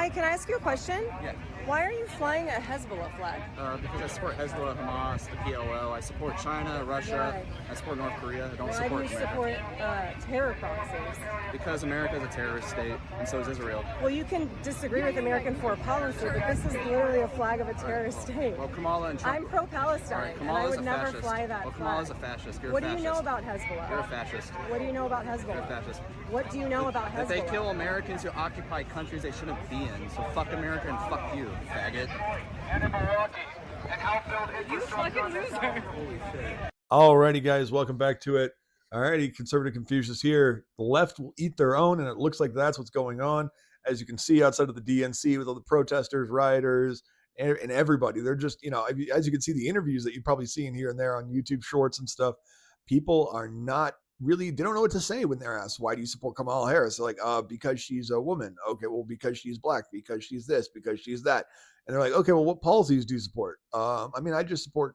Hi, can I ask you a question? Yeah. Why are you flying a Hezbollah flag? Because I support Hezbollah, Hamas, the PLO. I support China, Russia. Why? I support North Korea. I don't Why support do you America. support terror proxies? Because America is a terrorist state, and so is Israel. Well, you can disagree with American foreign policy, but this is literally a flag of a terrorist state. Well, Kamala and Trump. I'm pro-Palestine, All right, and I Kamala's would a never fascist. fly that Well, flag. Kamala's a fascist. You're What a do fascist. you know about Hezbollah? You're a fascist. What do you know about Hezbollah? You're a fascist. What do you know about Hezbollah? That they kill Americans who occupy countries they shouldn't be in. So fuck America and fuck you, faggot. You fucking loser. Alrighty, guys, welcome back to it. Alrighty, Conservative Confucius here. The left will eat their own, and it looks like that's what's going on. As you can see outside of the DNC with all the protesters, rioters, and everybody. They're just, as you can see the interviews that you've probably seen here and there on YouTube Shorts and stuff, people are not really, they don't know what to say when they're asked, why do you support Kamala Harris? They're like, because she's a woman. Okay, well, because she's black, because she's this, because she's that. And they're like, okay, well, what policies do you support? I just support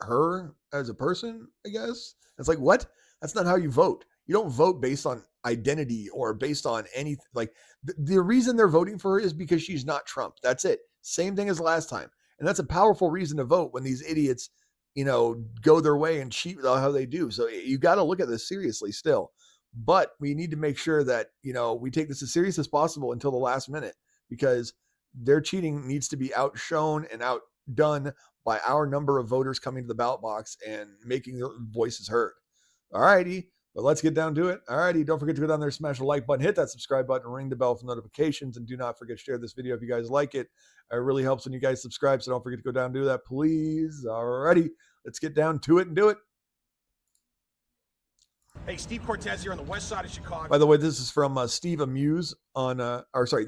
her as a person, I guess. It's like, what? That's not how you vote. You don't vote based on identity or based on anything. Like the reason they're voting for her is because she's not Trump. That's it. Same thing as last time. And that's a powerful reason to vote when these idiots, go their way and cheat with how they do. So you got to look at this seriously still. But we need to make sure that, we take this as serious as possible until the last minute, because their cheating needs to be outshone and outdone by our number of voters coming to the ballot box and making their voices heard. All righty, but let's get down to it. All righty, don't forget to go down there, smash the like button, hit that subscribe button, ring the bell for notifications, and do not forget to share this video if you guys like it. It really helps when you guys subscribe, so don't forget to go down and do that, please. All righty, let's get down to it and do it. Hey, Steve Cortez here on the west side of Chicago. By the way, this is from Steve Amuse on,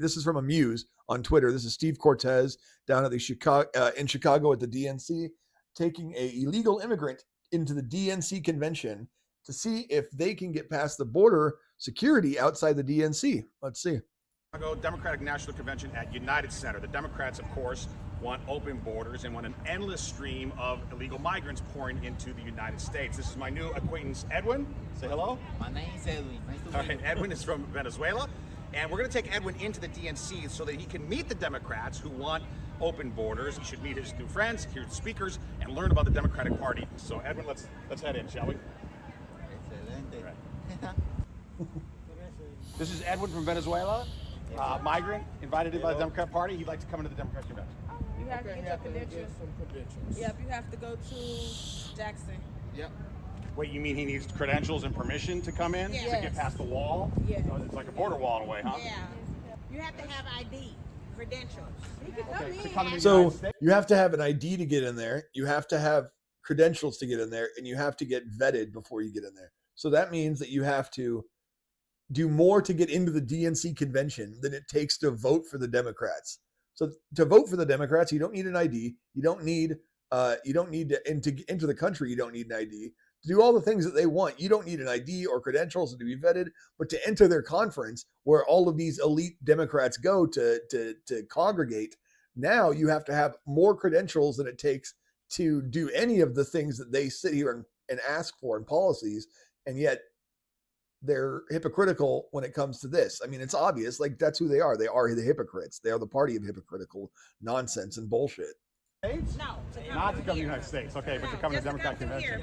this is from Amuse on Twitter. This is Steve Cortez down at the in Chicago at the DNC, taking a illegal immigrant into the DNC convention to see if they can get past the border security outside the DNC. Let's see. Chicago Democratic National Convention at United Center. The Democrats, of course, want open borders and want an endless stream of illegal migrants pouring into the United States. This is my new acquaintance, Edwin. Say hello. My name's Edwin. Nice to meet you. Edwin is from Venezuela. And we're going to take Edwin into the DNC so that he can meet the Democrats who want open borders. He should meet his new friends, hear the speakers, and learn about the Democratic Party. So, Edwin, let's head in, shall we? Excelente. Right. This is Edwin from Venezuela, migrant, invited in by the Democratic Party. He'd like to come into the Democratic Convention. You have to get your credentials. Yep, you have to go to Jackson. Yep. Wait, you mean he needs credentials and permission to come in? Yes. To get past the wall? Yeah. So it's like a border wall in a way, huh? Yeah. You have to have ID, credentials. You can come Okay, in. to come in the So United States? you have to have an ID to get in there. You have to have credentials to get in there, and you have to get vetted before you get in there. So that means that you have to do more to get into the DNC convention than it takes to vote for the Democrats. So to vote for the Democrats, you don't need an ID. You don't need to enter the country. You don't need an ID. To do all the things that they want, you don't need an ID or credentials to be vetted. But to enter their conference, where all of these elite Democrats go to congregate, now you have to have more credentials than it takes to do any of the things that they sit here and ask for in policies. And yet they're hypocritical when it comes to this. I mean, it's obvious, like that's who they are. They are the hypocrites. They are the party of hypocritical nonsense and bullshit. States? No, Not to come to the United States, okay, but to come to the Democratic Convention.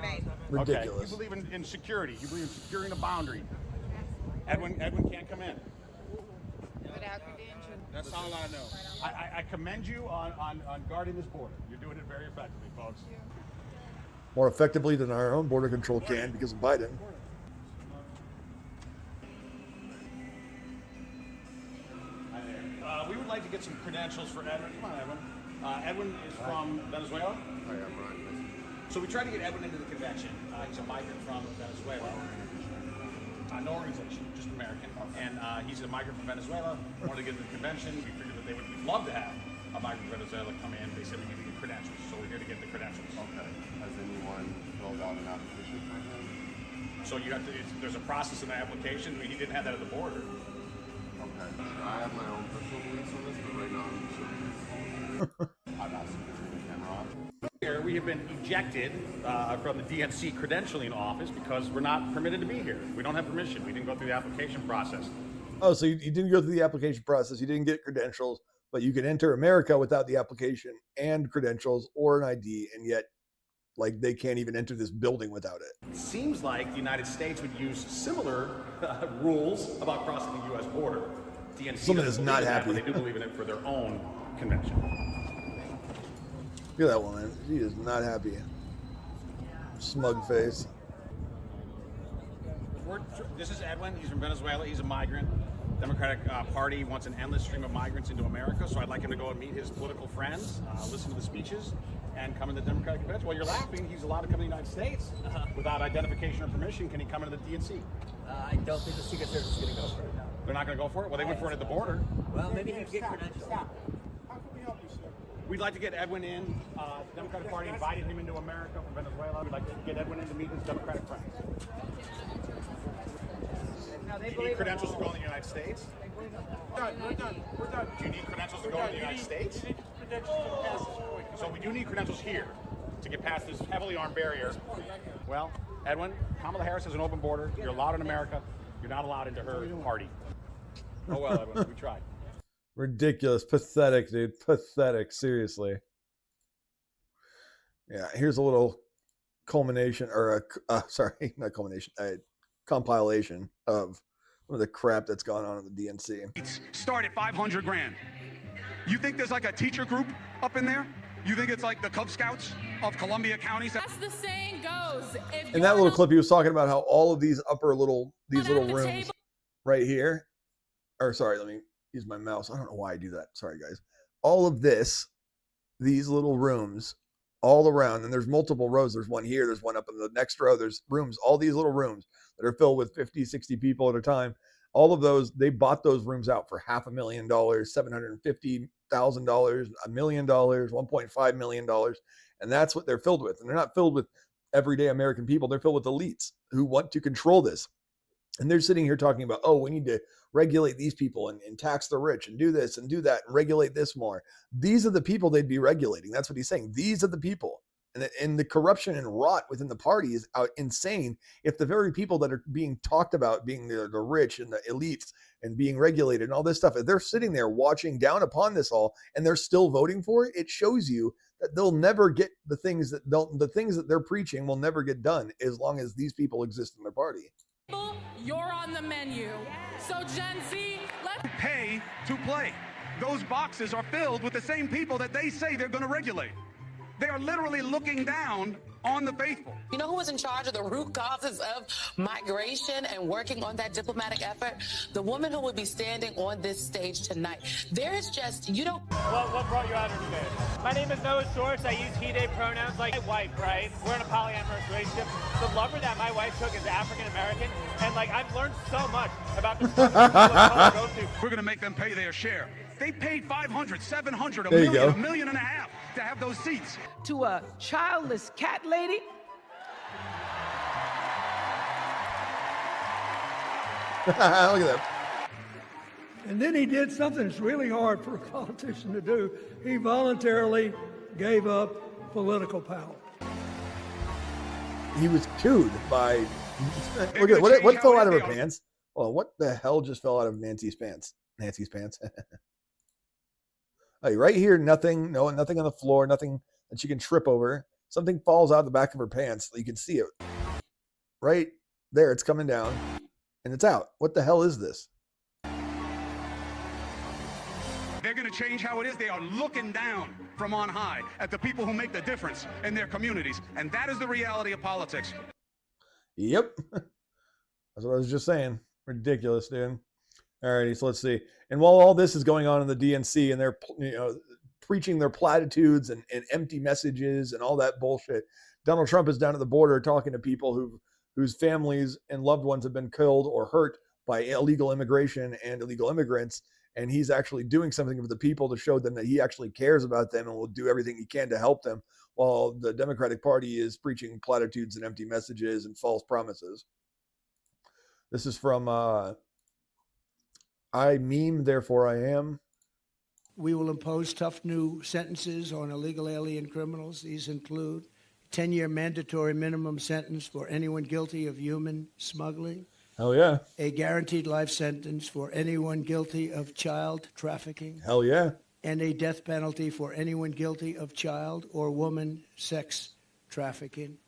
Ridiculous. Okay. You believe in security. You believe in securing a boundary. Edwin can't come in. Without credentials. That's all I know. I commend you on guarding this border. You're doing it very effectively, folks. More effectively than our own border control can because of Biden. We would like to get some credentials for Edwin. Come on, Edwin. Edwin is from Venezuela. I am right. So we tried to get Edwin into the convention. He's a migrant from Venezuela. No organization, just American. And he's a migrant from Venezuela. Wanted to get into the convention. We figured that we'd love to have a migrant from Venezuela come in. They said we need to get credentials, so we're here to get the credentials. Okay. Has anyone filled out an application for him? So you have to. There's a process in the application. He didn't have that at the border. Okay. I have my own personal beliefs on this, but right now I'm sure I've asked him to turn the camera off. Here we have been ejected from the DNC credentialing office because we're not permitted to be here. We don't have permission. We didn't go through the application process. Oh, so you didn't go through the application process. You didn't get credentials, but you can enter America without the application and credentials or an ID, and yet, like, they can't even enter this building without it. It seems like the United States would use similar rules about crossing the U.S. border. DNC Someone is doesn't not believe in that, happy. but they do believe in it for their own convention. Look at that woman. She is not happy. Smug face. This is Edwin. He's from Venezuela. He's a migrant. Democratic Party wants an endless stream of migrants into America, so I'd like him to go and meet his political friends, listen to the speeches, and come in the Democratic convention. Well, you're laughing. He's allowed to come to the United States without identification or permission. Can he come into the DNC? I don't think the Secret Service is going to go for it. No. They're not going to go for it? Well, they went for it at the border. Well, maybe he can get credentials. How can we help you, sir? We'd like to get Edwin in. The Democratic Party invited him into America from Venezuela. We'd like to get Edwin in to meet his Democratic friends. Do you need credentials to go in the United States? We're done. Do you need credentials to go in the United States? So we do need credentials here to get past this heavily armed barrier. Well, Edwin, Kamala Harris has an open border. You're allowed in America. You're not allowed into her party. Oh well, Edwin, we tried. Ridiculous. Pathetic, dude. Pathetic. Seriously. Yeah, here's a little culmination, or sorry, not culmination, a compilation of some of the crap that's gone on in the DNC. Start at 500 grand. You think there's like a teacher group up in there? You think it's like the Cub Scouts of Columbia County? As the saying goes, if In that little clip, he was talking about how all of these little rooms right here, or sorry, let me use my mouse. I don't know why I do that. Sorry, guys. All of these little rooms all around, and there's multiple rows. There's one here. There's one up in the next row. There's rooms, all these little rooms that are filled with 50, 60 people at a time. All of those, they bought those rooms out for $500,000, $750,000, $1 million, $1.5 million. And that's what they're filled with. And they're not filled with everyday American people. They're filled with elites who want to control this. And they're sitting here talking about, oh, we need to regulate these people and tax the rich and do this and do that and regulate this more. These are the people they'd be regulating. That's what he's saying. These are the people. And the corruption and rot within the party is insane. If the very people that are being talked about being the rich and the elites and being regulated and all this stuff, if they're sitting there watching down upon this all and they're still voting for it, it shows you that they'll never get the things that they're preaching will never get done as long as these people exist in their party. You're on the menu. So Gen Z, let's Pay to play. Those boxes are filled with the same people that they say they're going to regulate. They are literally looking down on the faithful. You know who was in charge of the root causes of migration and working on that diplomatic effort? The woman who would be standing on this stage tonight. There is just, you don't... What brought you out here today? My name is Noah Schwartz. I use he, they pronouns like my wife, right? We're in a polyamorous relationship. The lover that my wife took is African-American, and like I've learned so much about the go to. We're going to make them pay their share. They paid $500, $700, There you go. $1.5 million to have those seats. To a childless cat lady. Look at that. And then he did something that's really hard for a politician to do. He voluntarily gave up political power. He was cooed by, look at what fell out of her pants. Well, what the hell just fell out of Nancy's pants? Nancy's pants. Like right here, nothing on the floor, nothing that she can trip over. Something falls out the back of her pants. You can see it right there. It's coming down and it's out. What the hell is this? They're going to change how it is. They are looking down from on high at the people who make the difference in their communities. And that is the reality of politics. Yep. That's what I was just saying. Ridiculous, dude. Alrighty, so let's see. And while all this is going on in the DNC and they're preaching their platitudes and empty messages and all that bullshit, Donald Trump is down at the border talking to people whose families and loved ones have been killed or hurt by illegal immigration and illegal immigrants. And he's actually doing something for the people to show them that he actually cares about them and will do everything he can to help them, while the Democratic Party is preaching platitudes and empty messages and false promises. This is from I meme, therefore I am. We will impose tough new sentences on illegal alien criminals. These include 10-year mandatory minimum sentence for anyone guilty of human smuggling, Hell yeah. A guaranteed life sentence for anyone guilty of child trafficking. Hell yeah. And a death penalty for anyone guilty of child or woman sex trafficking.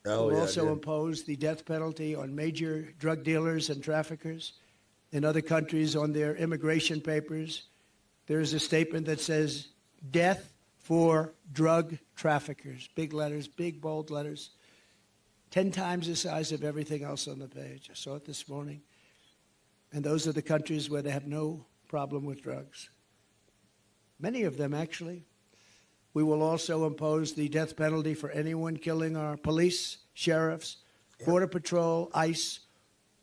Hell We'll yeah, also dude. impose the death penalty on major drug dealers and traffickers in other countries on their immigration papers. There's a statement that says, death for drug traffickers. Big letters, big bold letters. 10 times the size of everything else on the page. I saw it this morning. And those are the countries where they have no problem with drugs. Many of them, actually. We will also impose the death penalty for anyone killing our police, sheriffs, Border Patrol, ICE,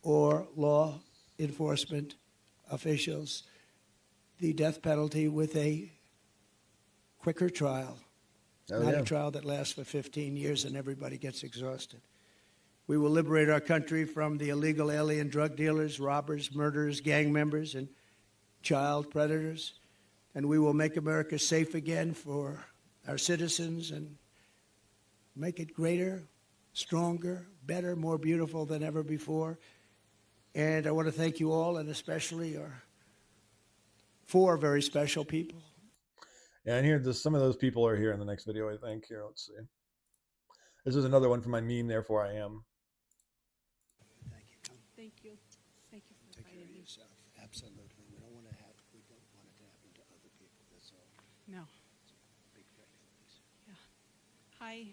or law enforcement officials. The death penalty with a quicker trial, not a trial that lasts for 15 years and everybody gets exhausted. We will liberate our country from the illegal alien drug dealers, robbers, murderers, gang members, and child predators. And we will make America safe again for our citizens and make it greater, stronger, better, more beautiful than ever before. And I want to thank you all, and especially our 4 very special people. Yeah, and here, some of those people are here in the next video, I think. Here, let's see. This is another one from my meme, Therefore I Am. Thank you. Thank you. Thank you for inviting me. Yourself. Absolutely. We don't want it to happen to other people. That's all. No. Big thanks. Yeah. Hi.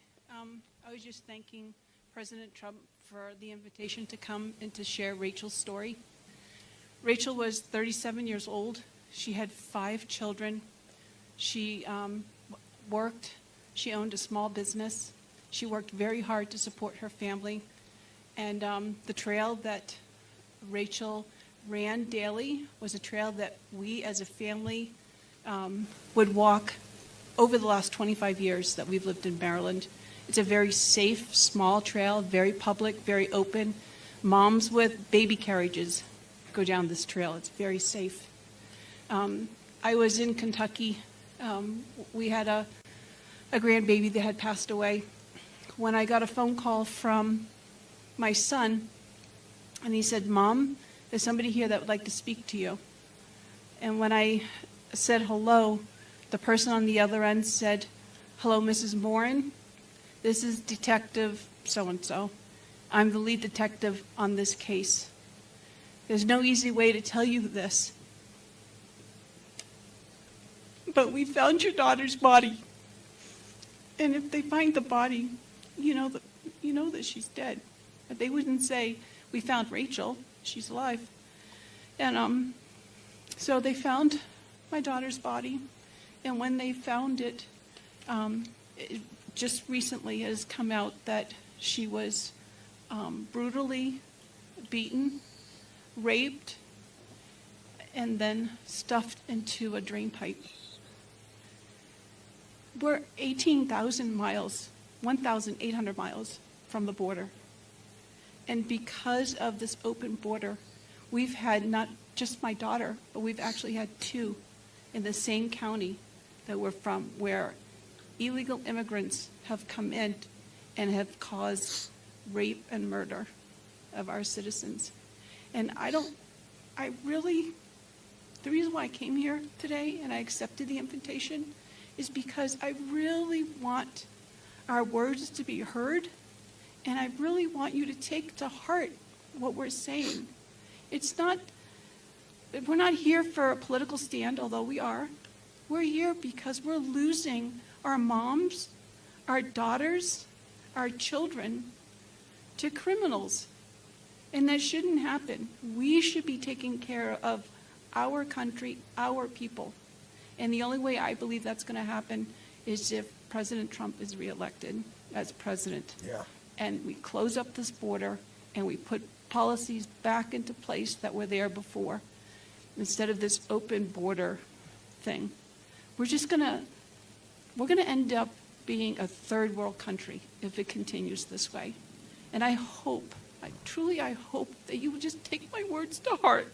I was just thanking President Trump for the invitation to come and to share Rachel's story. Rachel was 37 years old. She had 5 children. She worked. She owned a small business. She worked very hard to support her family. And the trail that Rachel ran daily was a trail that we as a family would walk over the last 25 years that we've lived in Maryland. It's a very safe, small trail, very public, very open. Moms with baby carriages go down this trail. It's very safe. I was in Kentucky. We had a grandbaby that had passed away. When I got a phone call from my son, and he said, "Mom, there's somebody here that would like to speak to you." And when I said hello, the person on the other end said, "Hello, Mrs. Morin. This is Detective so-and-so. I'm the lead detective on this case. There's no easy way to tell you this, but we found your daughter's body. And if they find the body, you know that she's dead. But they wouldn't say, we found Rachel, she's alive." And so they found my daughter's body. And when they found it, it just recently has come out that she was brutally beaten, raped, and then stuffed into a drain pipe. We're 18,000 miles, 1,800 miles from the border. And because of this open border, we've had not just my daughter, but we've actually had 2 in the same county that we're from, where illegal immigrants have come in and have caused rape and murder of our citizens. And the reason why I came here today and I accepted the invitation is because I really want our words to be heard, and I really want you to take to heart what we're saying. We're not here for a political stand, although we are. We're here because we're losing our moms, our daughters, our children to criminals. And that shouldn't happen. We should be taking care of our country, our people. And the only way I believe that's going to happen is if President Trump is reelected as president. Yeah. And we close up this border and we put policies back into place that were there before, instead of this open border thing. We're going to end up being a third world country if it continues this way. And I hope that you would just take my words to heart,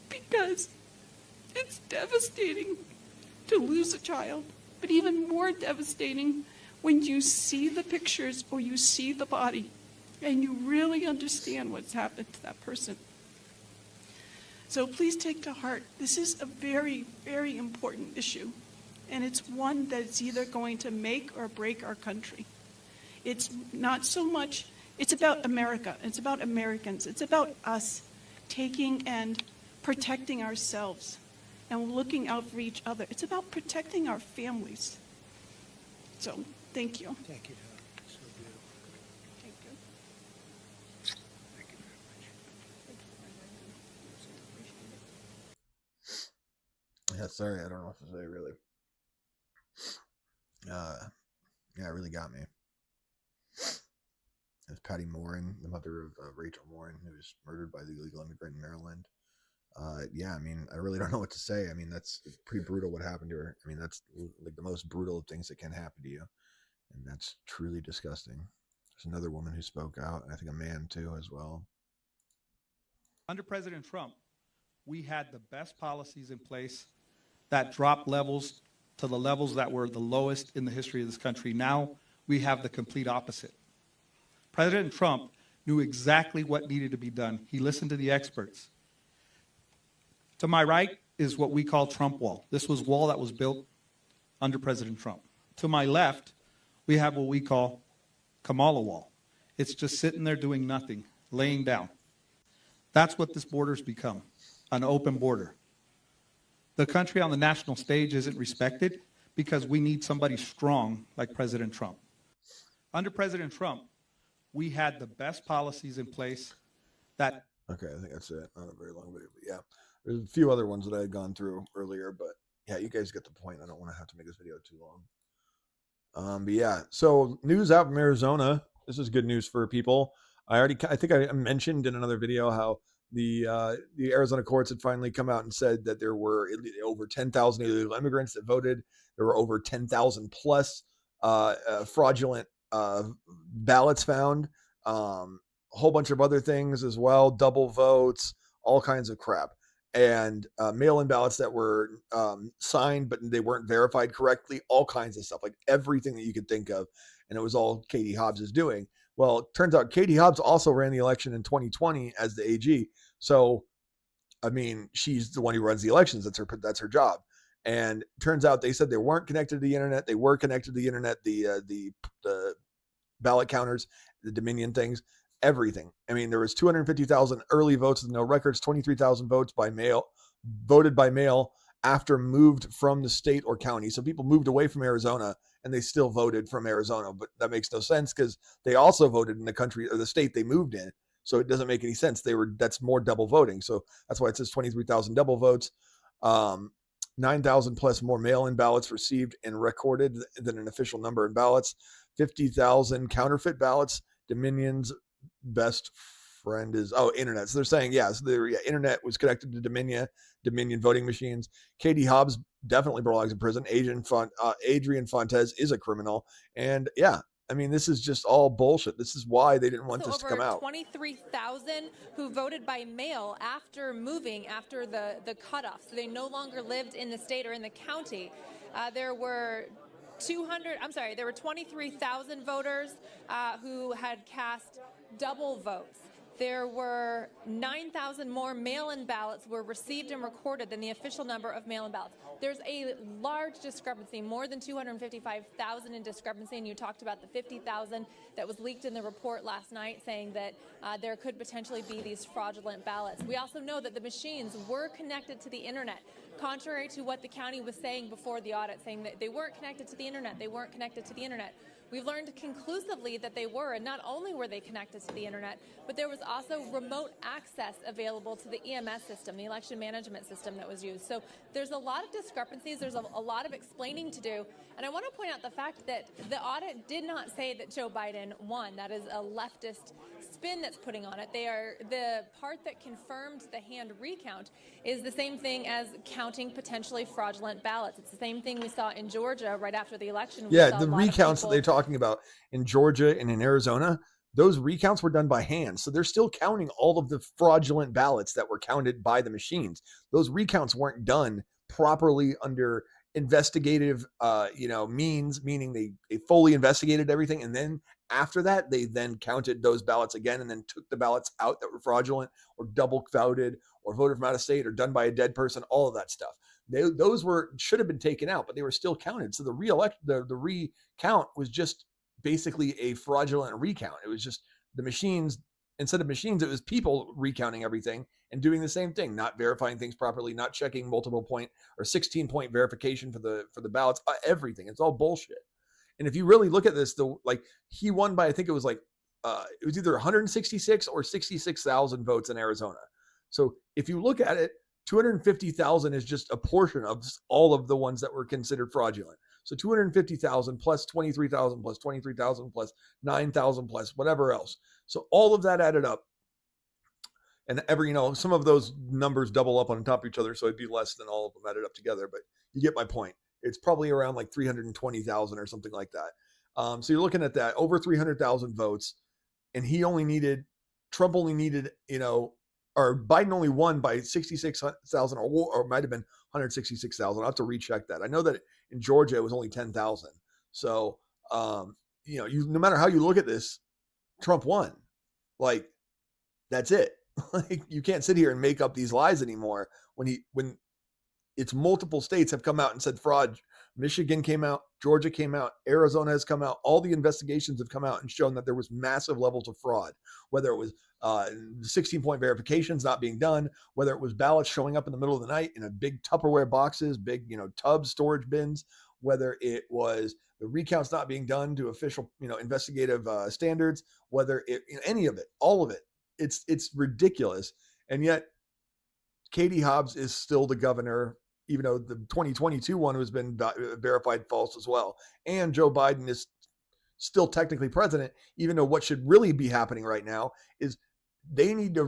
because it's devastating to lose a child, but even more devastating when you see the pictures or you see the body and you really understand what's happened to that person. So please take to heart, this is a very, very important issue, and it's one that is either going to make or break our country. It's not so much, it's about America, it's about Americans, it's about us taking and protecting ourselves and looking out for each other. It's about protecting our families. So, thank you. Thank you, Doc. So beautiful. Thank you. Thank you very much. Yeah, sorry, I don't know what to say, really. Yeah, it really got me. It's Patty Morin, the mother of Rachel Morin, who was murdered by the illegal immigrant in Maryland. Yeah, I mean, I really don't know what to say. I mean, that's pretty brutal what happened to her. I mean, that's like the most brutal of things that can happen to you. And that's truly disgusting. There's another woman who spoke out, and I think a man too as well. Under President Trump, we had the best policies in place that dropped levels to the levels that were the lowest in the history of this country. Now we have the complete opposite. President Trump knew exactly what needed to be done. He listened to the experts. To my right is what we call Trump Wall. This was wall that was built under President Trump. To my left, we have what we call Kamala Wall. It's just sitting there doing nothing, laying down. That's what this border's become, an open border. The country on the national stage isn't respected because we need somebody strong like President Trump. Under President Trump, we had the best policies in place that... Okay, I think that's it. Not a very long video, but yeah. There's a few other ones that I had gone through earlier, but yeah, you guys get the point. I don't want to have to make this video too long. But yeah, so news out from Arizona. This is good news for people. I think I mentioned in another video how the Arizona courts had finally come out and said that there were over 10,000 illegal immigrants that voted. There were over 10,000 plus fraudulent ballots found. A whole bunch of other things as well, double votes, all kinds of crap. And mail-in ballots that were signed, but they weren't verified correctly, all kinds of stuff, like everything that you could think of. And it was all Katie Hobbs is doing. Well, it turns out Katie Hobbs also ran the election in 2020 as the AG. So, I mean, she's the one who runs the elections. That's her job. And it turns out they said they weren't connected to the internet. They were connected to the internet, the ballot counters, the Dominion things. Everything. I mean, there was 250,000 early votes with no records, 23,000 votes by mail, voted by mail after moved from the state or county. So people moved away from Arizona and they still voted from Arizona, but that makes no sense because they also voted in the country or the state they moved in. So it doesn't make any sense. That's more double voting. So that's why it says 23,000 double votes. 9,000 plus more mail-in ballots received and recorded than an official number in ballots. 50,000 counterfeit ballots. Dominion's best friend is internet. So they're saying internet was connected to Dominion voting machines. Katie Hobbs definitely belongs in prison. Adrian Fontes is a criminal, and yeah, I mean, this is just all bullshit. This is why they didn't want this to come out. 23,000 who voted by mail after moving after the cutoff, so they no longer lived in the state or in the county. There were 23,000 voters who had cast double votes. There were 9,000 more mail-in ballots were received and recorded than the official number of mail-in ballots. There's a large discrepancy, more than 255,000 in discrepancy, and you talked about the 50,000 that was leaked in the report last night saying that there could potentially be these fraudulent ballots. We also know that the machines were connected to the internet, contrary to what the county was saying before the audit, saying that they weren't connected to the internet, they weren't connected to the internet. We've learned conclusively that they were, and not only were they connected to the internet, but there was also remote access available to the EMS system, the election management system that was used. So there's a lot of discrepancies, there's a lot of explaining to do, and I want to point out the fact that the audit did not say that Joe Biden won. That is a leftist spin that's putting on it. The part that confirmed the hand recount is the same thing as counting potentially fraudulent ballots. It's the same thing we saw in Georgia right after the election. Yeah, the recounts that they're talking about in Georgia and in Arizona, those recounts were done by hand. So they're still counting all of the fraudulent ballots that were counted by the machines. Those recounts weren't done properly under investigative, means, meaning they fully investigated everything. And then after that, they then counted those ballots again and then took the ballots out that were fraudulent or double voted or voted from out of state or done by a dead person, all of that stuff. Those should have been taken out, but they were still counted. So the recount was just basically a fraudulent recount. It was just the machines, instead of machines, it was people recounting everything and doing the same thing, not verifying things properly, not checking multiple point or 16-point verification for the ballots, everything. It's all bullshit. And if you really look at this, he won by, I think it was it was either 166 or 66,000 votes in Arizona. So if you look at it, 250,000 is just a portion of all of the ones that were considered fraudulent. So 250,000 plus 23,000 plus 23,000 plus 9,000 plus whatever else. So all of that added up. And some of those numbers double up on top of each other. So it'd be less than all of them added up together. But you get my point. It's probably around like 320,000 or something like that. So you're looking at that, over 300,000 votes. And Trump only needed, or Biden only won by 66,000 or it might have been 166,000. I'll have to recheck that. I know that in Georgia, it was only 10,000. So, no matter how you look at this, Trump won. That's it. You can't sit here and make up these lies anymore when it's multiple states have come out and said fraud. Michigan came out, Georgia came out, Arizona has come out. All the investigations have come out and shown that there was massive levels of fraud, whether it was 16-point verifications not being done, whether it was ballots showing up in the middle of the night in a big Tupperware boxes, big, tubs, storage bins, whether it was the recounts not being done to official, investigative standards, whether any of it, all of it. It's ridiculous. And yet Katie Hobbs is still the governor, even though the 2022 one has been verified false as well. And Joe Biden is still technically president, even though what should really be happening right now is they need to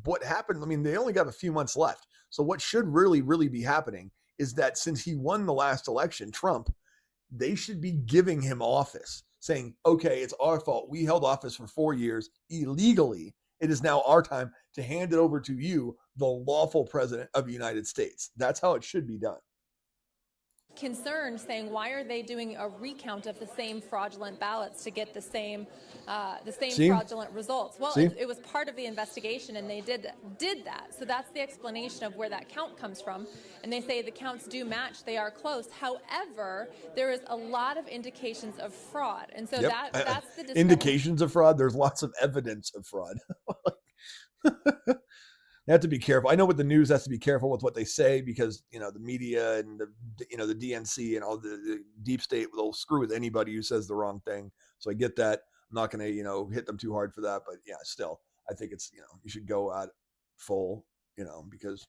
what happened. I mean, they only got a few months left. So what should really, really be happening is that since he won the last election, Trump, they should be giving him office, saying, okay, it's our fault. We held office for 4 years illegally. It is now our time to hand it over to you, the lawful president of the United States. That's how it should be done. Concerned, saying, why are they doing a recount of the same fraudulent ballots to get the same fraudulent results? Well, it was part of the investigation, and they did that. So that's the explanation of where that count comes from. And they say the counts do match; they are close. However, there is a lot of indications of fraud, and so that's the indications of fraud. There's lots of evidence of fraud. They have to be careful. I know with the news has to be careful with what they say because, the media and the DNC and all the deep state will screw with anybody who says the wrong thing. So I get that. I'm not going to, hit them too hard for that. But yeah, still, I think it's, you should go at full, because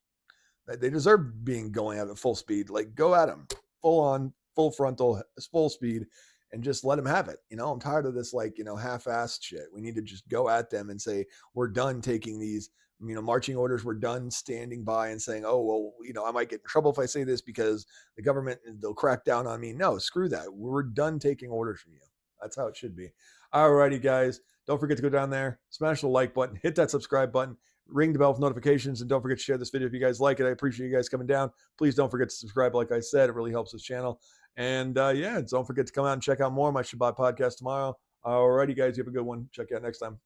they deserve going at it full speed. Like go at them full on, full frontal, full speed and just let them have it. I'm tired of this, half-assed shit. We need to just go at them and say, we're done taking these, marching orders. We're done standing by and saying, oh, well, I might get in trouble if I say this because the government, they'll crack down on me. No, screw that. We're done taking orders from you. That's how it should be. All righty, guys. Don't forget to go down there, smash the like button, hit that subscribe button, ring the bell for notifications, and don't forget to share this video if you guys like it. I appreciate you guys coming down. Please don't forget to subscribe. Like I said, it really helps this channel. And don't forget to come out and check out more of my Shabbat podcast tomorrow. All righty, guys. You have a good one. Check you out next time.